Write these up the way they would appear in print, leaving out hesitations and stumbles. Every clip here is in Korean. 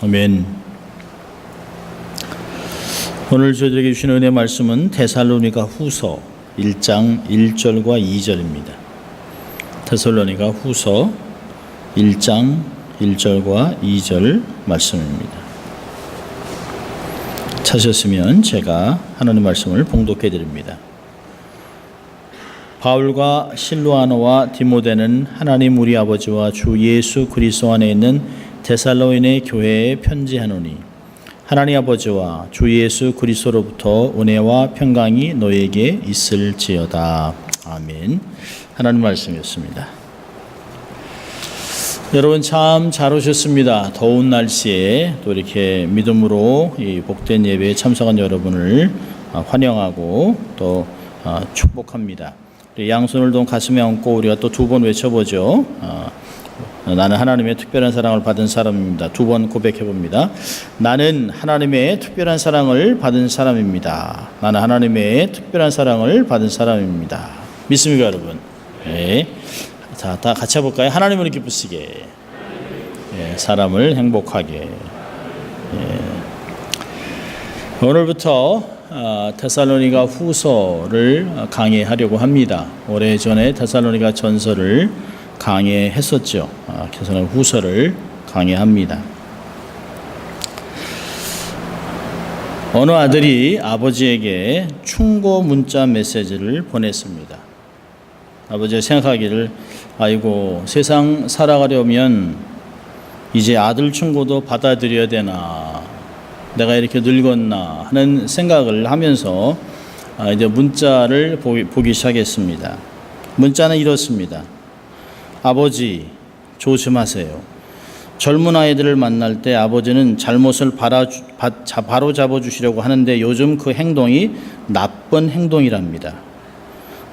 아멘. 오늘 저희들에게 주신 은혜 말씀은 데살로니가 후서 1장 1절과 2절입니다. 데살로니가 후서 1장 1절과 2절 말씀입니다. 찾으셨으면 제가 하나님 말씀을 봉독해 드립니다. 바울과 실로아노와 디모데는 하나님 우리 아버지와 주 예수 그리스도 안에 있는 데살로니가 교회에 편지하노니 하나님 아버지와 주 예수 그리스도로부터 은혜와 평강이 너에게 있을지어다. 아멘. 하나님 말씀이었습니다. 여러분 참 잘 오셨습니다. 더운 날씨에 또 이렇게 믿음으로 이 복된 예배에 참석한 여러분을 환영하고 또 축복합니다. 양손을 동 가슴에 얹고 우리가 또 두 번 외쳐보죠. 나는 하나님의 특별한 사랑을 받은 사람입니다. 두 번 고백해 봅니다. 나는 하나님의 특별한 사랑을 받은 사람입니다. 나는 하나님의 특별한 사랑을 받은 사람입니다. 믿습니까, 여러분? 네. 자, 다 같이 해볼까요? 하나님을 기쁘시게, 사람을 행복하게. 오늘부터 데살로니가 후서를 강의하려고 합니다. 오래전에 데살로니가 전서를 강의했었죠. 데살로니가 후서를 강의합니다. 어느 아들이 아버지에게 충고 문자 메시지를 보냈습니다. 아버지가 생각하기를 아이고 세상 살아가려면 이제 아들 충고도 받아들여야 되나, 내가 이렇게 늙었나 하는 생각을 하면서 이제 문자를 보기 시작했습니다. 문자는 이렇습니다. 아버지 조심하세요. 젊은 아이들을 만날 때 아버지는 잘못을 바로 잡아주시려고 하는데 요즘 그 행동이 나쁜 행동이랍니다.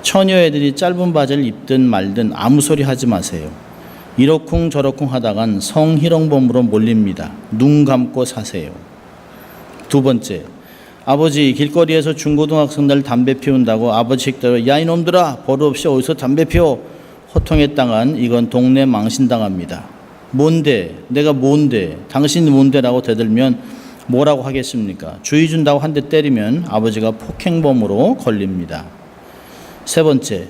처녀애들이 짧은 바지를 입든 말든 아무 소리 하지 마세요. 이러쿵 저러쿵 하다간 성희롱범으로 몰립니다. 눈 감고 사세요. 두 번째, 아버지 길거리에서 중고등학생들 담배 피운다고 아버지 식대로 야 이놈들아 버릇없이 어디서 담배 피워 호통했다간 이건 동네 망신당합니다. 뭔데? 내가 뭔데? 당신이 뭔데라고 대들면 뭐라고 하겠습니까? 주의 준다고 한 대 때리면 아버지가 폭행범으로 걸립니다. 세 번째,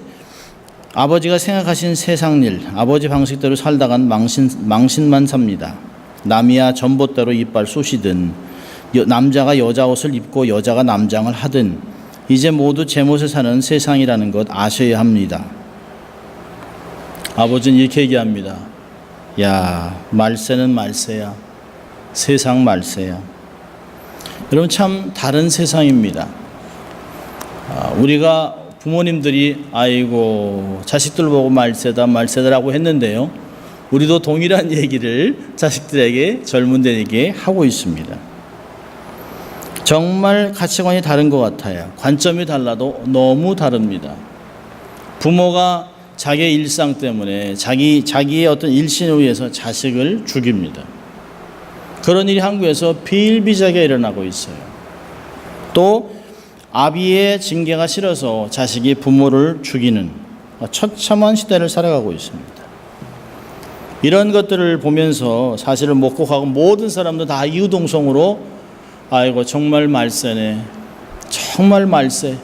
아버지가 생각하신 세상 일, 아버지 방식대로 살다간 망신만 삽니다. 남이야 전봇대로 이빨 쑤시든 남자가 여자 옷을 입고 여자가 남장을 하든 이제 모두 제멋에 사는 세상이라는 것 아셔야 합니다. 아버지는 이렇게 얘기합니다. 야, 말세는 말세야. 세상 말세야. 여러분 참 다른 세상입니다. 우리가 부모님들이 아이고 자식들 보고 말세다 말세다라고 했는데요. 우리도 동일한 얘기를 자식들에게 젊은들에게 하고 있습니다. 정말 가치관이 다른 것 같아요. 관점이 달라도 너무 다릅니다. 부모가 자기의 일상 때문에 자기의 어떤 일신에 의해서 자식을 죽입니다. 그런 일이 한국에서 비일비재하게 일어나고 있어요. 또 아비의 징계가 싫어서 자식이 부모를 죽이는 처참한 시대를 살아가고 있습니다. 이런 것들을 보면서 사실을 목격하고 모든 사람도 다 이유동성으로 아이고 정말 말세네, 정말 말세,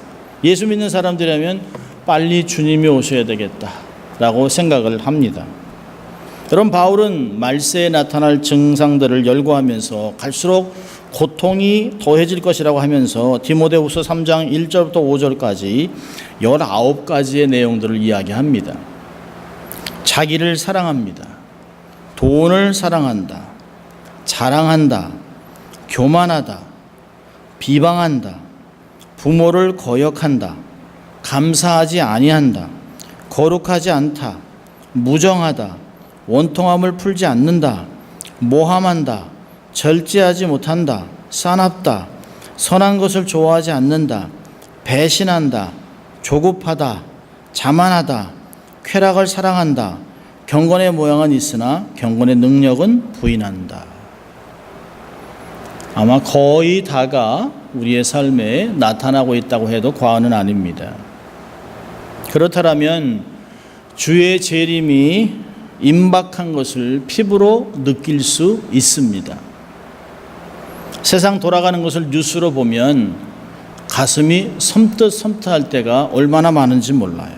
예수 믿는 사람들이라면 빨리 주님이 오셔야 되겠다라고 생각을 합니다. 여러분 바울은 말세에 나타날 증상들을 열거하면서 갈수록 고통이 더해질 것이라고 하면서 디모데후서 3장 1절부터 5절까지 19가지의 내용들을 이야기합니다. 자기를 사랑합니다. 돈을 사랑한다. 자랑한다. 교만하다. 비방한다. 부모를 거역한다. 감사하지 아니한다. 거룩하지 않다. 무정하다. 원통함을 풀지 않는다. 모함한다. 절제하지 못한다. 싸납다. 선한 것을 좋아하지 않는다. 배신한다. 조급하다. 자만하다. 쾌락을 사랑한다. 경건의 모양은 있으나 경건의 능력은 부인한다. 아마 거의 다가 우리의 삶에 나타나고 있다고 해도 과언은 아닙니다. 그렇다면 주의 재림이 임박한 것을 피부로 느낄 수 있습니다. 세상 돌아가는 것을 뉴스로 보면 가슴이 섬뜩섬뜩할 때가 얼마나 많은지 몰라요.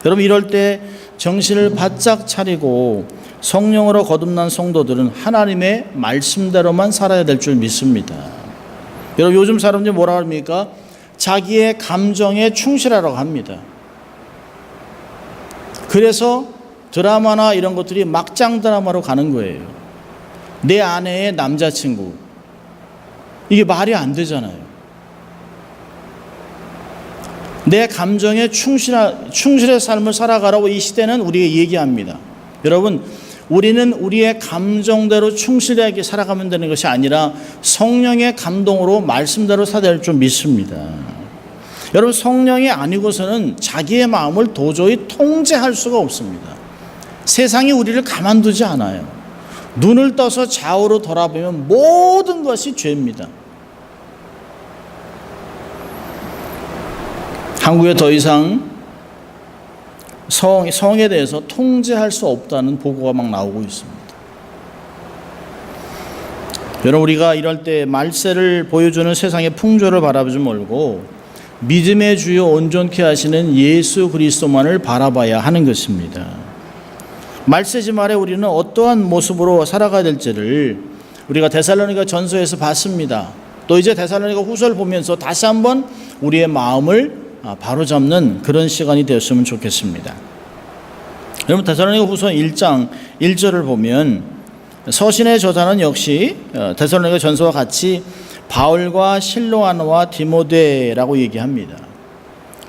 여러분, 이럴 때 정신을 바짝 차리고 성령으로 거듭난 성도들은 하나님의 말씀대로만 살아야 될 줄 믿습니다. 여러분, 요즘 사람들이 뭐라 합니까? 자기의 감정에 충실하라고 합니다. 그래서 드라마나 이런 것들이 막장 드라마로 가는 거예요. 내 아내의 남자친구. 이게 말이 안 되잖아요. 내 감정에 충실의 삶을 살아가라고 이 시대는 우리에게 얘기합니다. 여러분, 우리는 우리의 감정대로 충실하게 살아가면 되는 것이 아니라 성령의 감동으로 말씀대로 살아야 될 줄 믿습니다. 여러분, 성령이 아니고서는 자기의 마음을 도저히 통제할 수가 없습니다. 세상이 우리를 가만두지 않아요. 눈을 떠서 좌우로 돌아보면 모든 것이 죄입니다. 한국에 더 이상 성에 대해서 통제할 수 없다는 보고가 막 나오고 있습니다. 여러분, 우리가 이럴 때 말세를 보여주는 세상의 풍조를 바라보지 말고 믿음의 주요 온전케 하시는 예수 그리스도만을 바라봐야 하는 것입니다. 말세지 말에 우리는 어떠한 모습으로 살아가야 될지를 우리가 데살로니가 전서에서 봤습니다. 또 이제 데살로니가 후서를 보면서 다시 한번 우리의 마음을 바로잡는 그런 시간이 되었으면 좋겠습니다. 여러분, 데살로니가 후서 1장 1절을 보면 서신의 저자는 역시 데살로니가 전서와 같이 바울과 실로아노와 디모데라고 얘기합니다.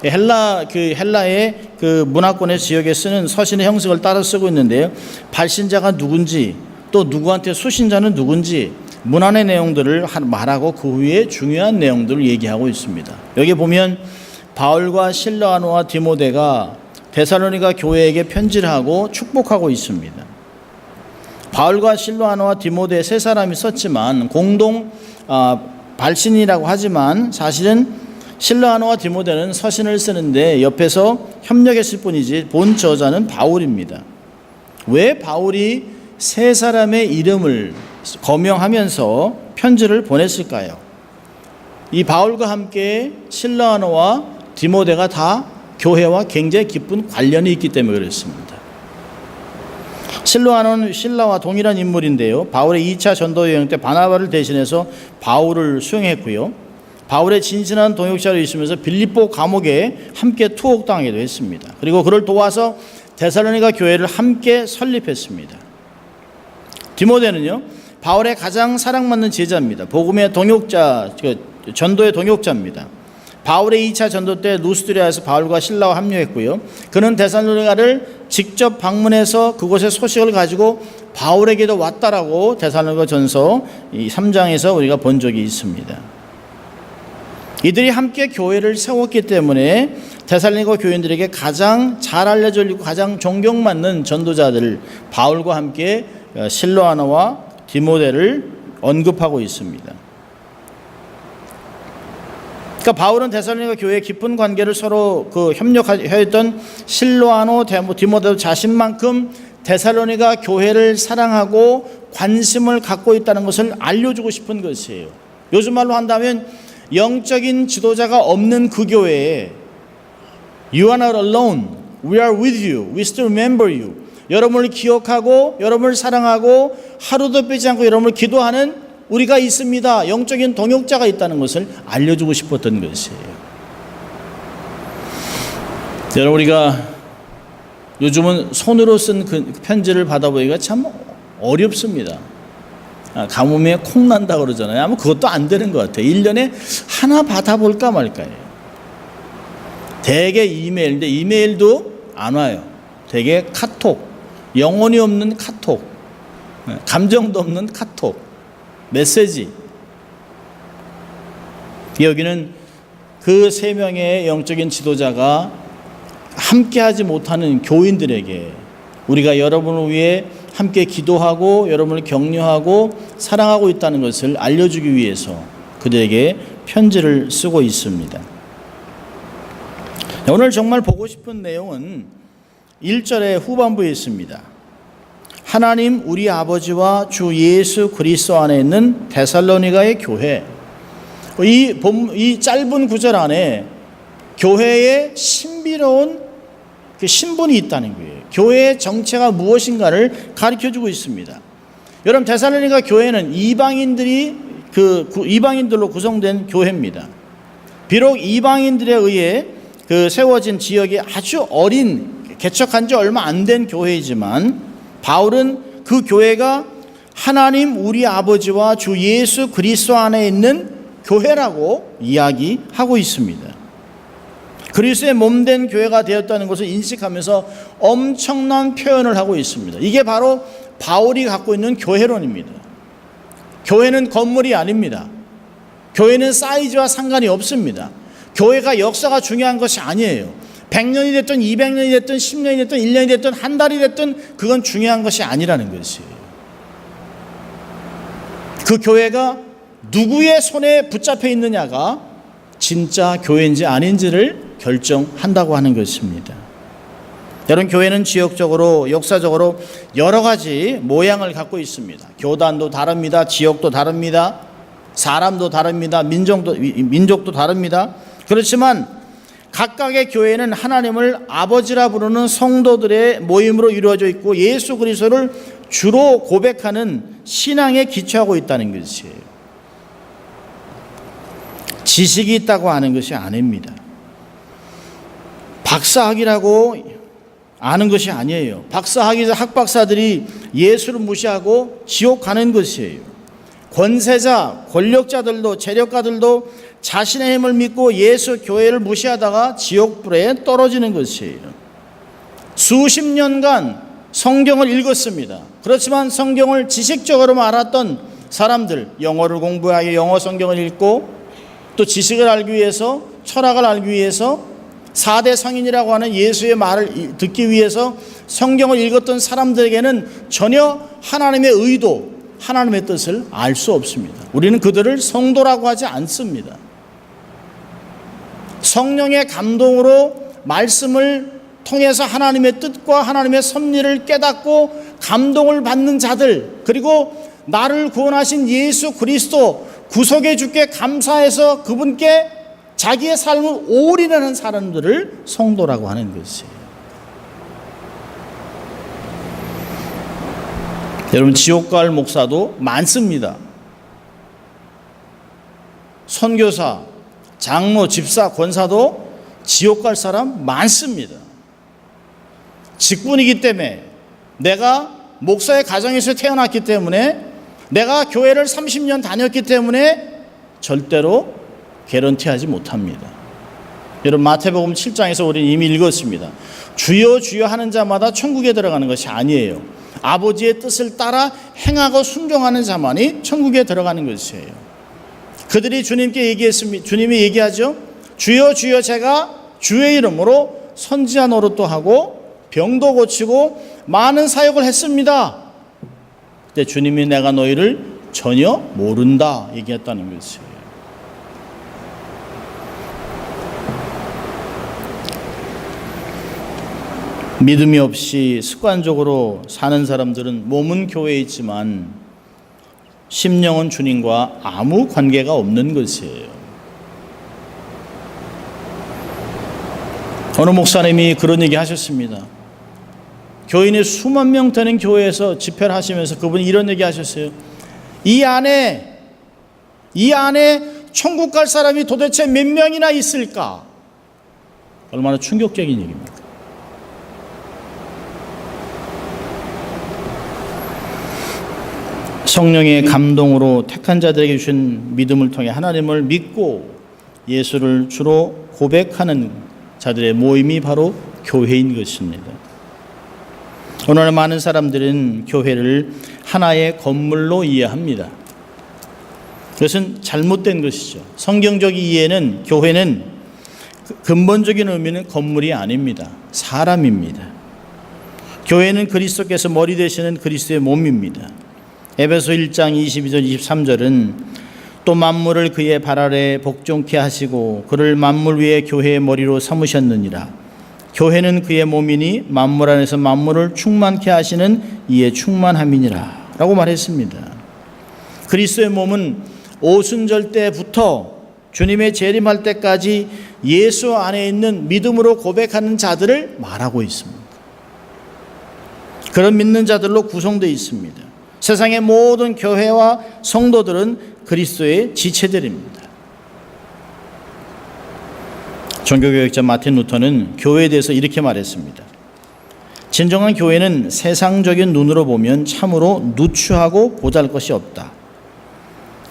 헬라의 그 문화권의 지역에 쓰는 서신의 형식을 따라 쓰고 있는데요. 발신자가 누군지, 또 누구한테 수신자는 누군지 문안의 내용들을 말하고 그 후에 중요한 내용들을 얘기하고 있습니다. 여기 보면 바울과 실로아노와 디모데가 데살로니가 교회에게 편지를 하고 축복하고 있습니다. 바울과 실로아노와 디모데 세 사람이 썼지만 공동 발신이라고 하지만 사실은 실로아노와 디모데는 서신을 쓰는데 옆에서 협력했을 뿐이지 본 저자는 바울입니다. 왜 바울이 세 사람의 이름을 거명하면서 편지를 보냈을까요? 이 바울과 함께 실로아노와 디모데가 다 교회와 굉장히 깊은 관련이 있기 때문에 그렇습니다. 실로아노는 신라와 동일한 인물인데요. 바울의 2차 전도 여행 때 바나바를 대신해서 바울을 수용했고요. 바울의 진실한 동역자로 있으면서 빌립보 감옥에 함께 투옥당하기도 했습니다. 그리고 그를 도와서 데살로니가 교회를 함께 설립했습니다. 디모데는요, 바울의 가장 사랑받는 제자입니다. 복음의 동역자, 전도의 동역자입니다. 바울의 2차 전도 때 루스드리아에서 바울과 실라와 합류했고요. 그는 데살로니가를 직접 방문해서 그곳의 소식을 가지고 바울에게도 왔다라고 데살로니가 전서 3장에서 우리가 본 적이 있습니다. 이들이 함께 교회를 세웠기 때문에 데살로니가 교인들에게 가장 잘 알려져 있고 가장 존경받는 전도자들 바울과 함께 실로아노와 디모데를 언급하고 있습니다. 그러니까 바울은 데살로니가 교회의 깊은 관계를 서로 협력하였던 실로아노, 디모데도 자신만큼 데살로니가 교회를 사랑하고 관심을 갖고 있다는 것을 알려주고 싶은 것이에요. 요즘 말로 한다면 영적인 지도자가 없는 그 교회에 You are not alone. We are with you. We still remember you. 여러분을 기억하고 여러분을 사랑하고 하루도 빼지 않고 여러분을 기도하는 우리가 있습니다. 영적인 동역자가 있다는 것을 알려주고 싶었던 것이에요. 여러분, 우리가 요즘은 손으로 쓴 그 편지를 받아보기가 참 어렵습니다. 가뭄에 콩 난다 그러잖아요. 아마 그것도 안 되는 것 같아요. 1년에 하나 받아볼까 말까요. 대개 이메일인데 이메일도 안 와요. 대개 카톡, 영혼이 없는 카톡, 감정도 없는 카톡, 메시지. 여기는 그 세 명의 영적인 지도자가 함께하지 못하는 교인들에게 우리가 여러분을 위해 함께 기도하고 여러분을 격려하고 사랑하고 있다는 것을 알려주기 위해서 그들에게 편지를 쓰고 있습니다. 오늘 정말 보고 싶은 내용은 1절의 후반부에 있습니다. 하나님 우리 아버지와 주 예수 그리스도 안에 있는 데살로니가의 교회, 이 짧은 구절 안에 교회의 신비로운 그 신분이 있다는 거예요. 교회의 정체가 무엇인가를 가르쳐주고 있습니다. 여러분, 데살로니가 교회는 이방인들로 구성된 교회입니다. 비록 이방인들에 의해 세워진 지역이 아주 어린, 개척한 지 얼마 안 된 교회이지만 바울은 그 교회가 하나님 우리 아버지와 주 예수 그리스도 안에 있는 교회라고 이야기하고 있습니다. 그리스도의 몸된 교회가 되었다는 것을 인식하면서 엄청난 표현을 하고 있습니다. 이게 바로 바울이 갖고 있는 교회론입니다. 교회는 건물이 아닙니다. 교회는 사이즈와 상관이 없습니다. 교회가 역사가 중요한 것이 아니에요. 100년이 됐든 200년이 됐든 10년이 됐든 1년이 됐든 한 달이 됐든 그건 중요한 것이 아니라는 것이에요. 그 교회가 누구의 손에 붙잡혀 있느냐가 진짜 교회인지 아닌지를 결정한다고 하는 것입니다. 여러분, 교회는 지역적으로, 역사적으로 여러 가지 모양을 갖고 있습니다. 교단도 다릅니다. 지역도 다릅니다. 사람도 다릅니다. 민족도 다릅니다. 그렇지만 각각의 교회는 하나님을 아버지라 부르는 성도들의 모임으로 이루어져 있고 예수 그리스도를 주로 고백하는 신앙에 기초하고 있다는 것이에요. 지식이 있다고 하는 것이 아닙니다. 박사학위라고 아는 것이 아니에요. 학박사들이 예수를 무시하고 지옥 가는 것이에요. 권세자, 권력자들도, 재력가들도 자신의 힘을 믿고 예수 교회를 무시하다가 지옥불에 떨어지는 것이에요. 수십 년간 성경을 읽었습니다. 그렇지만 성경을 지식적으로만 알았던 사람들, 영어를 공부하여 영어 성경을 읽고 또 지식을 알기 위해서, 철학을 알기 위해서, 4대 성인이라고 하는 예수의 말을 듣기 위해서 성경을 읽었던 사람들에게는 전혀 하나님의 의도, 하나님의 뜻을 알 수 없습니다. 우리는 그들을 성도라고 하지 않습니다. 성령의 감동으로 말씀을 통해서 하나님의 뜻과 하나님의 섭리를 깨닫고 감동을 받는 자들, 그리고 나를 구원하신 예수 그리스도 구속의 주께 감사해서 그분께 자기의 삶을 올인하는 사람들을 성도라고 하는 것이에요. 여러분, 지옥 갈 목사도 많습니다. 선교사, 장로, 집사, 권사도 지옥 갈 사람 많습니다. 직분이기 때문에, 내가 목사의 가정에서 태어났기 때문에, 내가 교회를 30년 다녔기 때문에 절대로 개런티하지 못합니다. 여러분, 마태복음 7장에서 우리는 이미 읽었습니다. 주여 주여 하는 자마다 천국에 들어가는 것이 아니에요. 아버지의 뜻을 따라 행하고 순종하는 자만이 천국에 들어가는 것이에요. 그들이 주님께 얘기했습니다. 주님이 얘기하죠. 주여 주여 제가 주의 이름으로 선지자 노릇도 하고 병도 고치고 많은 사역을 했습니다. 근데 주님이 내가 너희를 전혀 모른다 얘기했다는 것이에요. 믿음이 없이 습관적으로 사는 사람들은 몸은 교회에 있지만 심령은 주님과 아무 관계가 없는 것이에요. 어느 목사님이 그런 얘기 하셨습니다. 교인이 수만 명 되는 교회에서 집회를 하시면서 그분이 이런 얘기 하셨어요. 이 안에 천국 갈 사람이 도대체 몇 명이나 있을까? 얼마나 충격적인 얘기입니까? 성령의 감동으로 택한 자들에게 주신 믿음을 통해 하나님을 믿고 예수를 주로 고백하는 자들의 모임이 바로 교회인 것입니다. 오늘 많은 사람들은 교회를 하나의 건물로 이해합니다. 그것은 잘못된 것이죠. 성경적 이해는 교회는 근본적인 의미는 건물이 아닙니다. 사람입니다. 교회는 그리스도께서 머리 되시는 그리스도의 몸입니다. 에베소 1장 22절 23절은 또 만물을 그의 발 아래 복종케 하시고 그를 만물 위에 교회의 머리로 삼으셨느니라. 교회는 그의 몸이니 만물 안에서 만물을 충만케 하시는 이의 충만함이니라 라고 말했습니다. 그리스도의 몸은 오순절 때부터 주님의 재림할 때까지 예수 안에 있는 믿음으로 고백하는 자들을 말하고 있습니다. 그런 믿는 자들로 구성되어 있습니다. 세상의 모든 교회와 성도들은 그리스도의 지체들입니다. 종교개혁자 마틴 루터는 교회에 대해서 이렇게 말했습니다. 진정한 교회는 세상적인 눈으로 보면 참으로 누추하고 보잘것이 없다.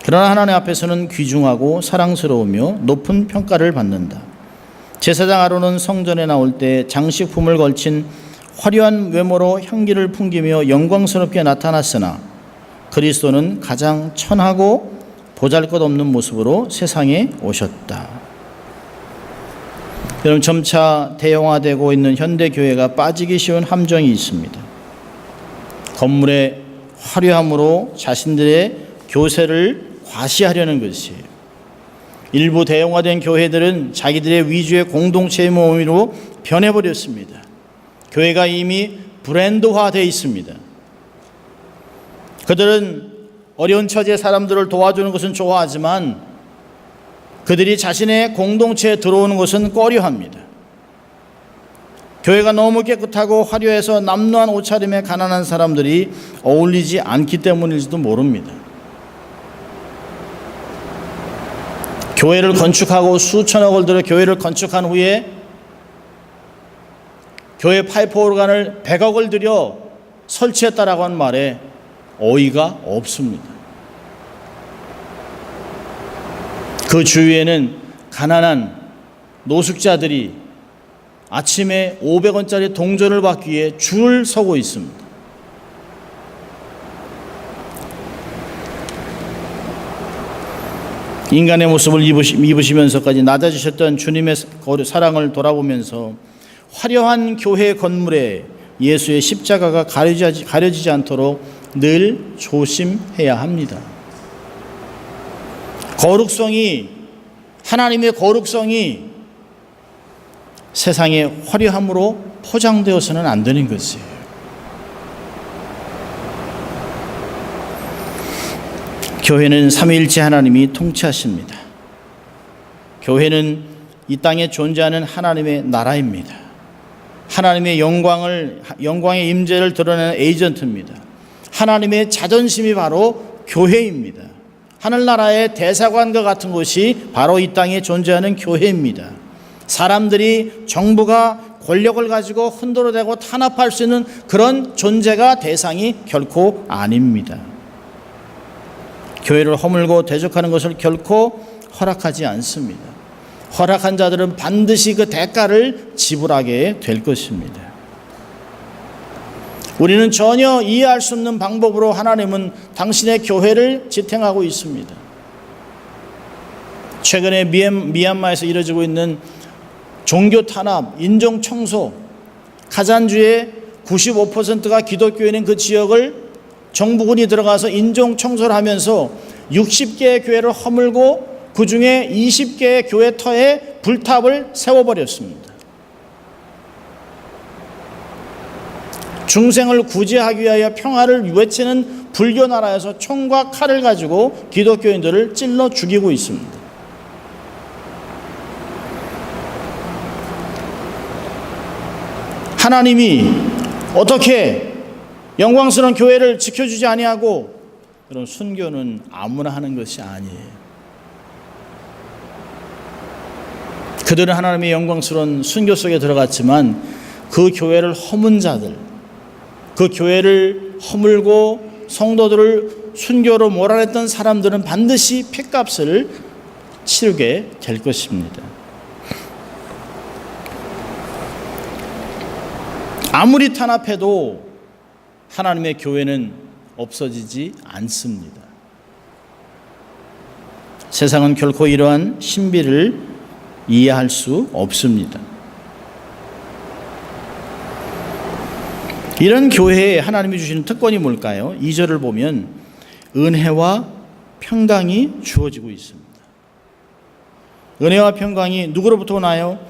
그러나 하나님 앞에서는 귀중하고 사랑스러우며 높은 평가를 받는다. 제사장 아론은 성전에 나올 때 장식품을 걸친 화려한 외모로 향기를 풍기며 영광스럽게 나타났으나 그리스도는 가장 천하고 보잘것없는 모습으로 세상에 오셨다. 여러분, 점차 대형화되고 있는 현대교회가 빠지기 쉬운 함정이 있습니다. 건물의 화려함으로 자신들의 교세를 과시하려는 것이에요. 일부 대형화된 교회들은 자기들의 위주의 공동체의 모임으로 변해버렸습니다. 교회가 이미 브랜드화되어 있습니다. 그들은 어려운 처지의 사람들을 도와주는 것은 좋아하지만 그들이 자신의 공동체에 들어오는 것은 꺼려합니다. 교회가 너무 깨끗하고 화려해서 남루한 옷차림에 가난한 사람들이 어울리지 않기 때문일지도 모릅니다. 교회를 건축하고 수천억을 들여 교회를 건축한 후에 교회 파이프 오르간을 100억을 들여 설치했다라고 하는 말에 어이가 없습니다. 그 주위에는 가난한 노숙자들이 아침에 500원짜리 동전을 받기 위해 줄을 서고 있습니다. 인간의 모습을 입으시면서까지 낮아지셨던 주님의 사랑을 돌아보면서 화려한 교회 건물에 예수의 십자가가 가려지지 않도록 늘 조심해야 합니다. 거룩성이, 하나님의 거룩성이 세상의 화려함으로 포장되어서는 안 되는 것이에요. 교회는 삼위일체 하나님이 통치하십니다. 교회는 이 땅에 존재하는 하나님의 나라입니다. 하나님의 영광의 임재를 드러내는 에이전트입니다. 하나님의 자존심이 바로 교회입니다. 하늘나라의 대사관과 같은 곳이 바로 이 땅에 존재하는 교회입니다. 사람들이 정부가 권력을 가지고 흔들어대고 탄압할 수 있는 그런 존재가 대상이 결코 아닙니다. 교회를 허물고 대적하는 것을 결코 허락하지 않습니다. 허락한 자들은 반드시 그 대가를 지불하게 될 것입니다. 우리는 전혀 이해할 수 없는 방법으로 하나님은 당신의 교회를 지탱하고 있습니다. 최근에 미얀마에서 이루어지고 있는 종교 탄압, 인종 청소, 가잔주의 95%가 기독교인인 그 지역을 정부군이 들어가서 인종 청소를 하면서 60개의 교회를 허물고 그 중에 20개의 교회 터에 불탑을 세워버렸습니다. 중생을 구제하기 위하여 평화를 외치는 불교 나라에서 총과 칼을 가지고 기독교인들을 찔러 죽이고 있습니다. 하나님이 어떻게 영광스러운 교회를 지켜주지 아니하고, 그런 순교는 아무나 하는 것이 아니에요. 그들은 하나님의 영광스러운 순교 속에 들어갔지만 그 교회를 허문 자들, 그 교회를 허물고 성도들을 순교로 몰아냈던 사람들은 반드시 핏값을 치르게 될 것입니다. 아무리 탄압해도 하나님의 교회는 없어지지 않습니다. 세상은 결코 이러한 신비를 이해할 수 없습니다. 이런 교회에 하나님이 주시는 특권이 뭘까요? 2절을 보면 은혜와 평강이 주어지고 있습니다. 은혜와 평강이 누구로부터 오나요?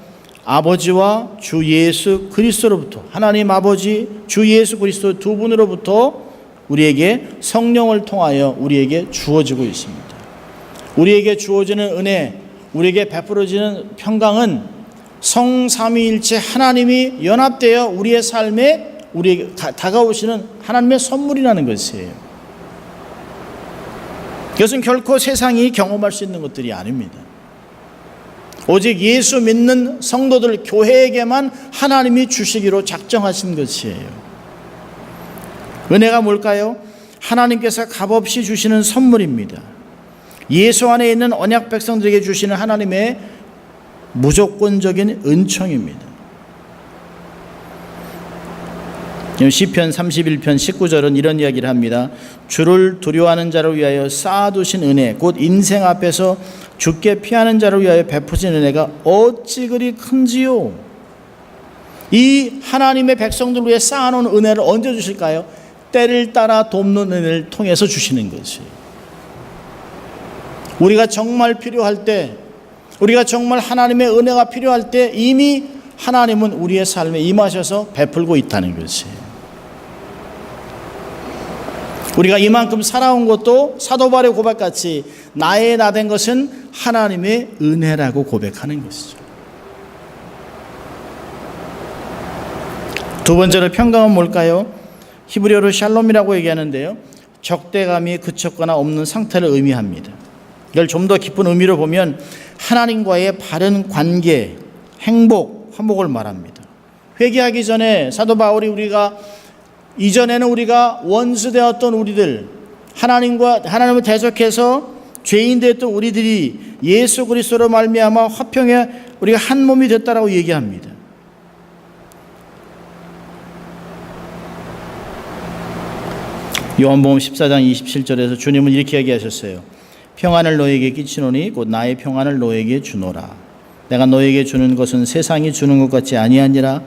아버지와 주 예수 그리스도로부터, 하나님 아버지, 주 예수 그리스도 두 분으로부터 우리에게 성령을 통하여 우리에게 주어지고 있습니다. 우리에게 주어지는 은혜, 우리에게 베풀어지는 평강은 성삼위일체 하나님이 연합되어 우리의 삶에 우리에게 다가오시는 하나님의 선물이라는 것이에요. 이것은 결코 세상이 경험할 수 있는 것들이 아닙니다. 오직 예수 믿는 성도들, 교회에게만 하나님이 주시기로 작정하신 것이에요. 은혜가 뭘까요? 하나님께서 값없이 주시는 선물입니다. 예수 안에 있는 언약 백성들에게 주시는 하나님의 무조건적인 은총입니다. 시편 31편 19절은 이런 이야기를 합니다. 주를 두려워하는 자를 위하여 쌓아두신 은혜, 곧 인생 앞에서 주께 피하는 자를 위하여 베푸신 은혜가 어찌 그리 큰지요. 이 하나님의 백성들 위해 쌓아놓은 은혜를 언제 주실까요? 때를 따라 돕는 은혜를 통해서 주시는 것이에요. 우리가 정말 필요할 때, 우리가 정말 하나님의 은혜가 필요할 때 이미 하나님은 우리의 삶에 임하셔서 베풀고 있다는 것이에요. 우리가 이만큼 살아온 것도 사도 바울의 고백같이 나의 나 된 것은 하나님의 은혜라고 고백하는 것이죠. 두 번째로 평강은 뭘까요? 히브리어로 샬롬이라고 얘기하는데요, 적대감이 그쳤거나 없는 상태를 의미합니다. 이걸 좀 더 깊은 의미로 보면 하나님과의 바른 관계, 행복, 화목을 말합니다. 회개하기 전에 사도 바울이 이전에는 우리가 원수되었던 우리들, 하나님을 대적해서 죄인 되었던 우리들이 예수 그리스도로 말미암아 화평에 우리가 한 몸이 됐다라고 얘기합니다. 요한복음 14장 27절에서 주님은 이렇게 얘기하셨어요. 평안을 너에게 끼치노니 곧 나의 평안을 너에게 주노라. 내가 너에게 주는 것은 세상이 주는 것 같지 아니하니라.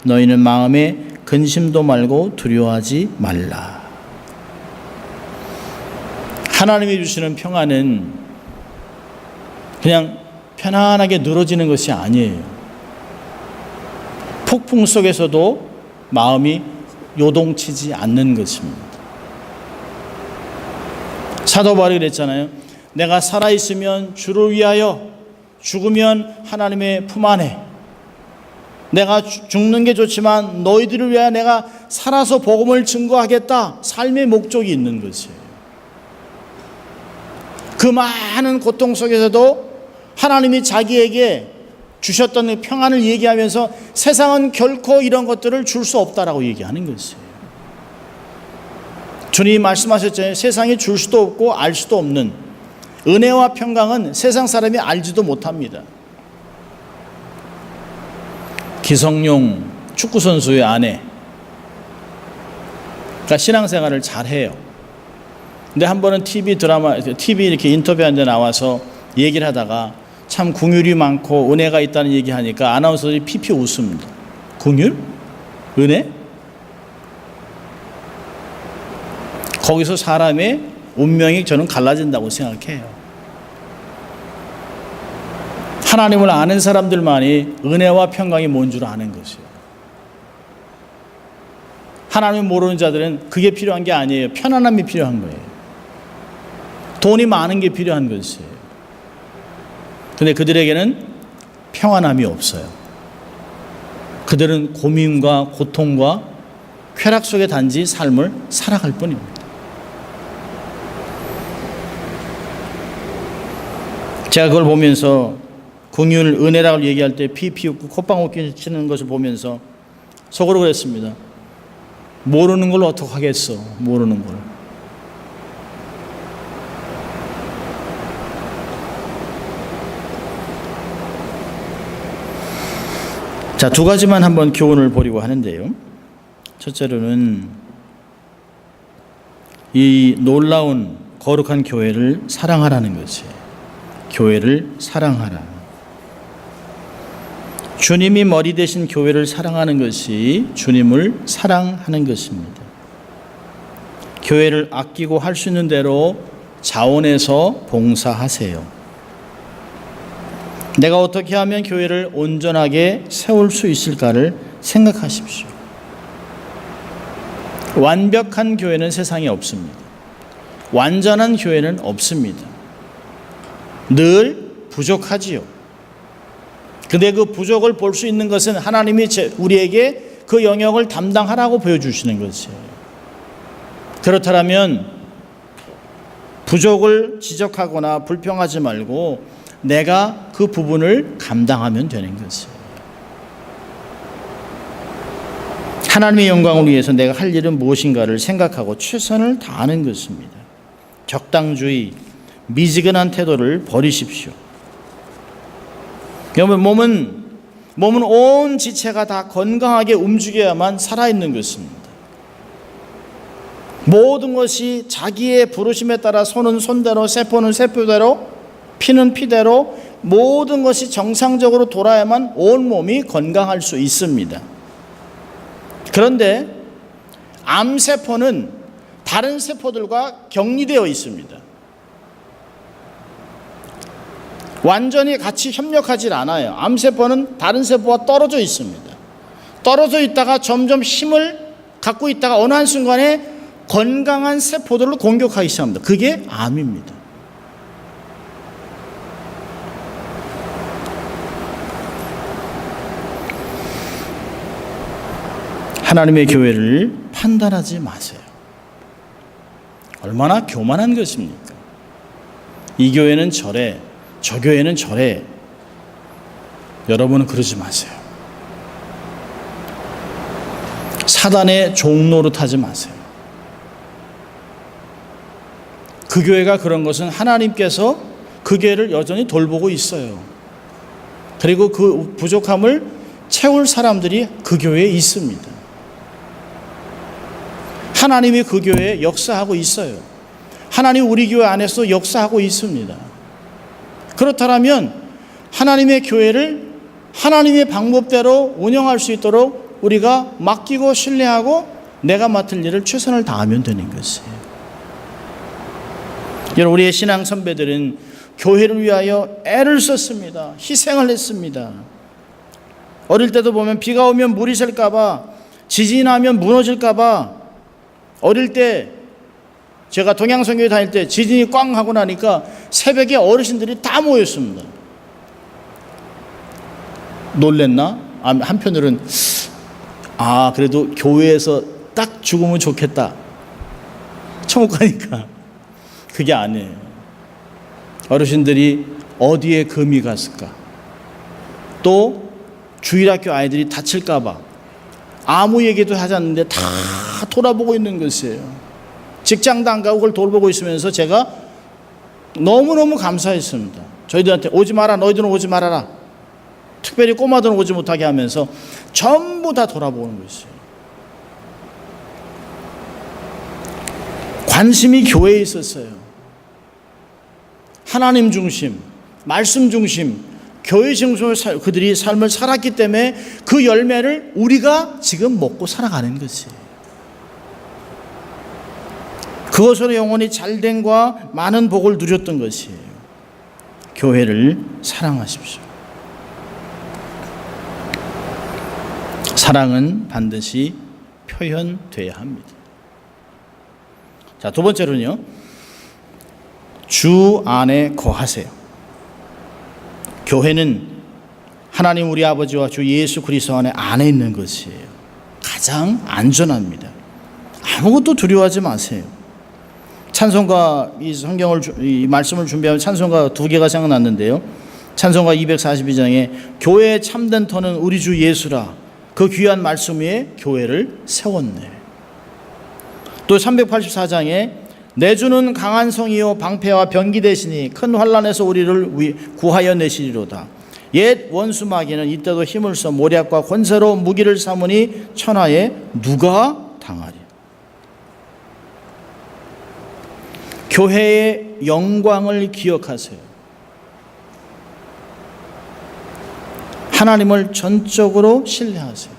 너희는 마음에 근심도 말고 두려워하지 말라. 하나님이 주시는 평안은 그냥 편안하게 늘어지는 것이 아니에요. 폭풍 속에서도 마음이 요동치지 않는 것입니다. 사도 바울이 그랬잖아요. 내가 살아있으면 주를 위하여, 죽으면 하나님의 품 안에, 내가 죽는 게 좋지만 너희들을 위하여 내가 살아서 복음을 증거하겠다. 삶의 목적이 있는 것이에요. 그 많은 고통 속에서도 하나님이 자기에게 주셨던 평안을 얘기하면서 세상은 결코 이런 것들을 줄 수 없다라고 얘기하는 것이에요. 주님이 말씀하셨잖아요. 세상이 줄 수도 없고 알 수도 없는 은혜와 평강은 세상 사람이 알지도 못합니다. 기성용 축구선수의 아내, 그러니까 신앙생활을 잘해요. 근데 한 번은 TV 이렇게 인터뷰한 데 나와서 얘기를 하다가 참 긍휼이 많고 은혜가 있다는 얘기하니까 아나운서들이 피피 웃습니다. 긍휼? 은혜? 거기서 사람의 운명이 저는 갈라진다고 생각해요. 하나님을 아는 사람들만이 은혜와 평강이 뭔 줄 아는 것이에요. 하나님을 모르는 자들은 그게 필요한 게 아니에요. 편안함이 필요한 거예요. 돈이 많은 게 필요한 것이에요. 그런데 그들에게는 평안함이 없어요. 그들은 고민과 고통과 쾌락 속에 단지 삶을 살아갈 뿐입니다. 제가 그걸 보면서 긍휼, 은혜라고 얘기할 때 피 웃고 콧방울 끼치는 것을 보면서 속으로 그랬습니다. 모르는 걸 어떡하겠어. 모르는 걸. 자, 두 가지만 한번 교훈을 보려고 하는데요. 첫째로는 이 놀라운 거룩한 교회를 사랑하라는 것이에요. 교회를 사랑하라. 주님이 머리 대신 교회를 사랑하는 것이 주님을 사랑하는 것입니다. 교회를 아끼고 할 수 있는 대로 자원해서 봉사하세요. 내가 어떻게 하면 교회를 온전하게 세울 수 있을까를 생각하십시오. 완벽한 교회는 세상에 없습니다. 완전한 교회는 없습니다. 늘 부족하지요. 근데 그 부족을 볼 수 있는 것은 하나님이 우리에게 그 영역을 담당하라고 보여주시는 것이에요. 그렇다면 부족을 지적하거나 불평하지 말고 내가 그 부분을 감당하면 되는 것이에요. 하나님의 영광을 위해서 내가 할 일은 무엇인가를 생각하고 최선을 다하는 것입니다. 적당주의, 미지근한 태도를 버리십시오. 여러분, 몸은 온 지체가 다 건강하게 움직여야만 살아있는 것입니다. 모든 것이 자기의 부르심에 따라 손은 손대로, 세포는 세포대로, 피는 피대로 모든 것이 정상적으로 돌아야만 온 몸이 건강할 수 있습니다. 그런데 암세포는 다른 세포들과 격리되어 있습니다. 완전히 같이 협력하지 않아요. 암세포는 다른 세포와 떨어져 있습니다. 떨어져 있다가 점점 힘을 갖고 있다가 어느 한순간에 건강한 세포들을 공격하기 시작합니다. 그게 암입니다. 하나님의 교회를 판단하지 마세요. 얼마나 교만한 것입니까? 이 교회는 저래, 저 교회는 저래. 여러분은 그러지 마세요. 사단의 종노릇하지 마세요. 그 교회가 그런 것은 하나님께서 그 교회를 여전히 돌보고 있어요. 그리고 그 부족함을 채울 사람들이 그 교회에 있습니다. 하나님이 그 교회에 역사하고 있어요. 하나님 우리 교회 안에서 역사하고 있습니다. 그렇다면 하나님의 교회를 하나님의 방법대로 운영할 수 있도록 우리가 맡기고 신뢰하고 내가 맡을 일을 최선을 다하면 되는 것이에요. 여러분, 우리의 신앙 선배들은 교회를 위하여 애를 썼습니다. 희생을 했습니다. 어릴 때도 보면 비가 오면 물이 셀까 봐, 지진이 나면 무너질까 봐, 어릴 때 제가 동양선교회 다닐 때 지진이 꽝 하고 나니까 새벽에 어르신들이 다 모였습니다. 놀랬나? 한편으로는 그래도 교회에서 딱 죽으면 좋겠다. 천국 가니까 그게 아니에요. 어르신들이 어디에 금이 갔을까? 또 주일학교 아이들이 다칠까 봐 아무 얘기도 하지 않는데 다 돌아보고 있는 것이에요. 직장도 안 가고 그걸 돌보고 있으면서 제가 너무너무 감사했습니다. 저희들한테 오지 마라, 너희들은 오지 말아라. 특별히 꼬마들은 오지 못하게 하면서 전부 다 돌아보는 것이에요. 관심이 교회에 있었어요. 하나님 중심, 말씀 중심, 교회 중심으로 그들이 삶을 살았기 때문에 그 열매를 우리가 지금 먹고 살아가는 것이에요. 그것으로 영원히 잘됨과 많은 복을 누렸던 것이에요. 교회를 사랑하십시오. 사랑은 반드시 표현돼야 합니다. 자, 두 번째로는요, 주 안에 거하세요. 교회는 하나님 우리 아버지와 주 예수 그리스도 안에 있는 것이에요. 가장 안전합니다. 아무것도 두려워하지 마세요. 찬송가, 이 말씀을 준비하면 찬송가 두 개가 생각났는데요. 찬송가 242장에 교회의 참된 터는 우리 주 예수라, 그 귀한 말씀 위에 교회를 세웠네. 또 384장에 내 주는 강한 성이요 방패와 병기 되시니 큰 환난에서 우리를 구하여 내시리로다. 옛 원수 마귀는 이때도 힘을 써 모략과 권세로 무기를 삼으니 천하에 누가 당하리. 교회의 영광을 기억하세요. 하나님을 전적으로 신뢰하세요.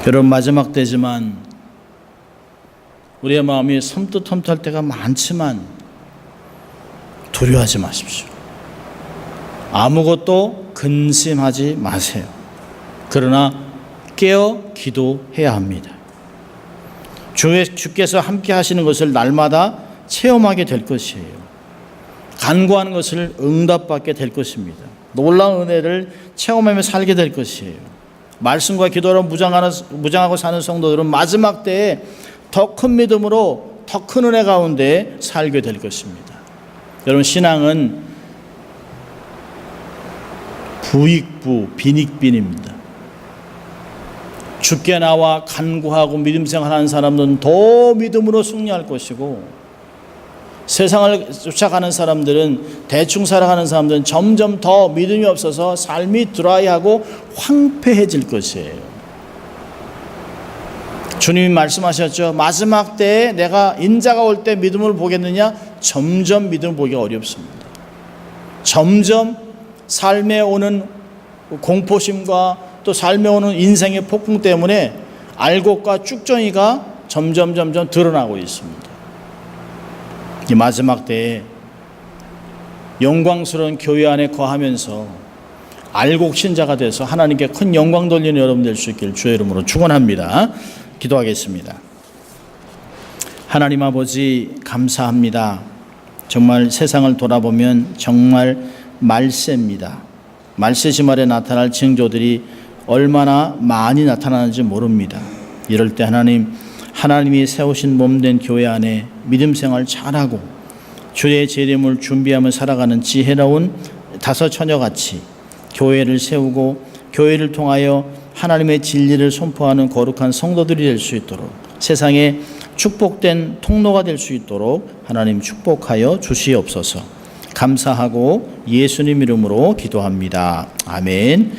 여러분, 마지막 때지만 우리의 마음이 섬뜩섬뜩할 때가 많지만 두려워하지 마십시오. 아무것도 근심하지 마세요. 그러나 깨어 기도해야 합니다. 주께서 함께 하시는 것을 날마다 체험하게 될 것이에요. 간구하는 것을 응답받게 될 것입니다. 놀라운 은혜를 체험하며 살게 될 것이에요. 말씀과 기도로 무장하고 사는 성도들은 마지막 때에 더 큰 믿음으로 더 큰 은혜 가운데 살게 될 것입니다. 여러분, 신앙은 부익부 빈익빈입니다. 주께 나와 간구하고 믿음 생활하는 사람들은 더 믿음으로 승리할 것이고, 세상을 쫓아가는 사람들은, 대충 살아가는 사람들은 점점 더 믿음이 없어서 삶이 드라이하고 황폐해질 것이에요. 주님이 말씀하셨죠. 마지막 때에 내가 인자가 올 때 믿음을 보겠느냐? 점점 믿음을 보기가 어렵습니다. 점점 삶에 오는 공포심과 또 삶에 오는 인생의 폭풍 때문에 알곡과 쭉정이가 점점 드러나고 있습니다. 이 마지막 때에 영광스러운 교회 안에 거하면서 알곡 신자가 돼서 하나님께 큰 영광 돌리는 여러분 될 수 있길 주의 이름으로 축원합니다. 기도하겠습니다. 하나님 아버지, 감사합니다. 정말 세상을 돌아보면 정말 말세입니다. 말세 지말에 나타날 징조들이 얼마나 많이 나타나는지 모릅니다. 이럴 때 하나님이 세우신 몸된 교회 안에 믿음 생활 잘하고 주의 재림을 준비하며 살아가는 지혜로운 다섯 처녀같이 교회를 세우고 교회를 통하여 하나님의 진리를 선포하는 거룩한 성도들이 될 수 있도록, 세상에 축복된 통로가 될 수 있도록 하나님 축복하여 주시옵소서. 감사하고 예수님 이름으로 기도합니다. 아멘.